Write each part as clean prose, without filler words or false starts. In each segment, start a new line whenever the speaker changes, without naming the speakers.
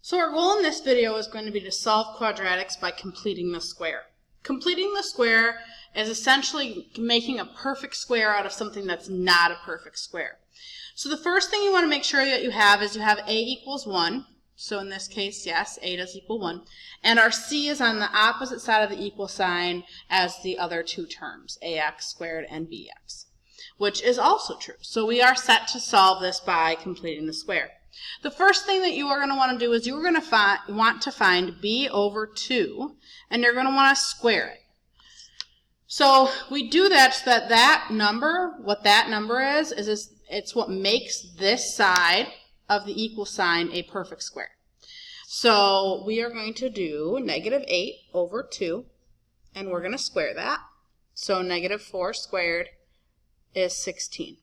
So our goal in this video is going to be to solve quadratics by completing the square. Completing the square is essentially making a perfect square out of something that's not a perfect square. So the first thing you want to make sure that you have is you have a equals 1. So in this case, yes, a does equal 1. And our c is on the opposite side of the equal sign as the other two terms, ax squared and bx, which is also true. So we are set to solve this by completing the square. The first thing that you are going to want to do is you're going to want to find b over 2, and you're going to want to square it. So we do that so that that number, what that number is it's what makes this side of the equal sign a perfect square. So we are going to do -8 over 2, and we're going to square that. So -4 squared is 16.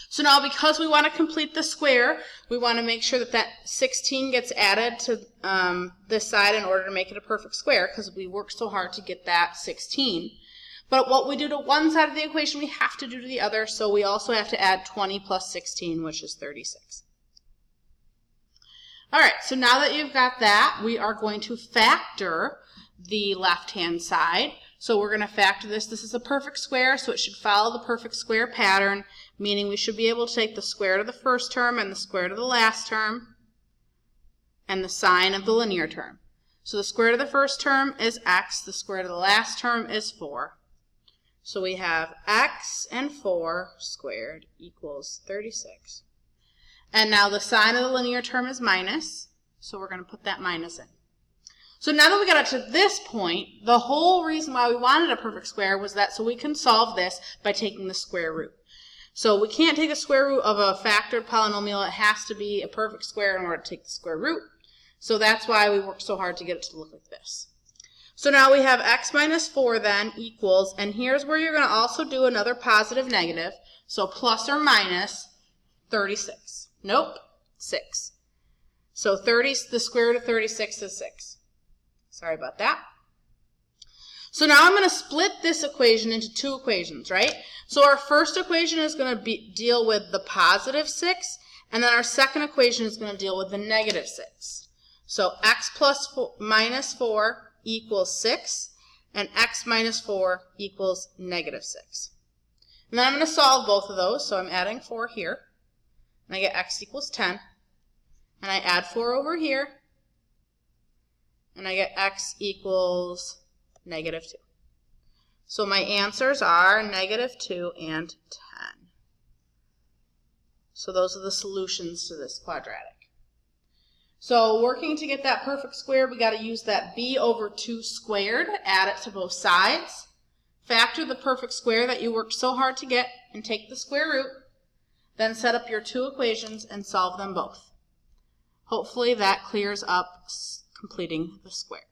So now because we want to complete the square, we want to make sure that that 16 gets added to this side in order to make it a perfect square, because we worked so hard to get that 16. But what we do to one side of the equation, we have to do to the other, so we also have to add 20 plus 16, which is 36. All right, so now that you've got that, we are going to factor the left-hand side. So we're going to factor this. This is a perfect square, so it should follow the perfect square pattern, meaning we should be able to take the square root of the first term and the square root of the last term and the sign of the linear term. So the square root of the first term is x, the square root of the last term is 4. So we have x and 4 squared equals 36. And now the sign of the linear term is minus, so we're going to put that minus in. So now that we got up to this point, the whole reason why we wanted a perfect square was that so we can solve this by taking the square root. So we can't take a square root of a factored polynomial. It has to be a perfect square in order to take the square root. So that's why we worked so hard to get it to look like this. So now we have x minus 4 then equals, and here's where you're going to also do another positive negative, so plus or minus 36. Nope, 6. So the square root of 36 is 6. Sorry about that. So now I'm going to split this equation into two equations, right? So our first equation is going to deal with the positive 6, and then our second equation is going to deal with the negative 6. So x minus 4 equals 6, and x minus 4 equals -6. And then I'm going to solve both of those, so I'm adding 4 here, and I get x equals 10, and I add 4 over here, and I get x equals -2. So my answers are -2 and 10. So those are the solutions to this quadratic. So working to get that perfect square, we got to use that b over 2 squared, add it to both sides, factor the perfect square that you worked so hard to get, and take the square root, then set up your two equations and solve them both. Hopefully that clears up completing the square.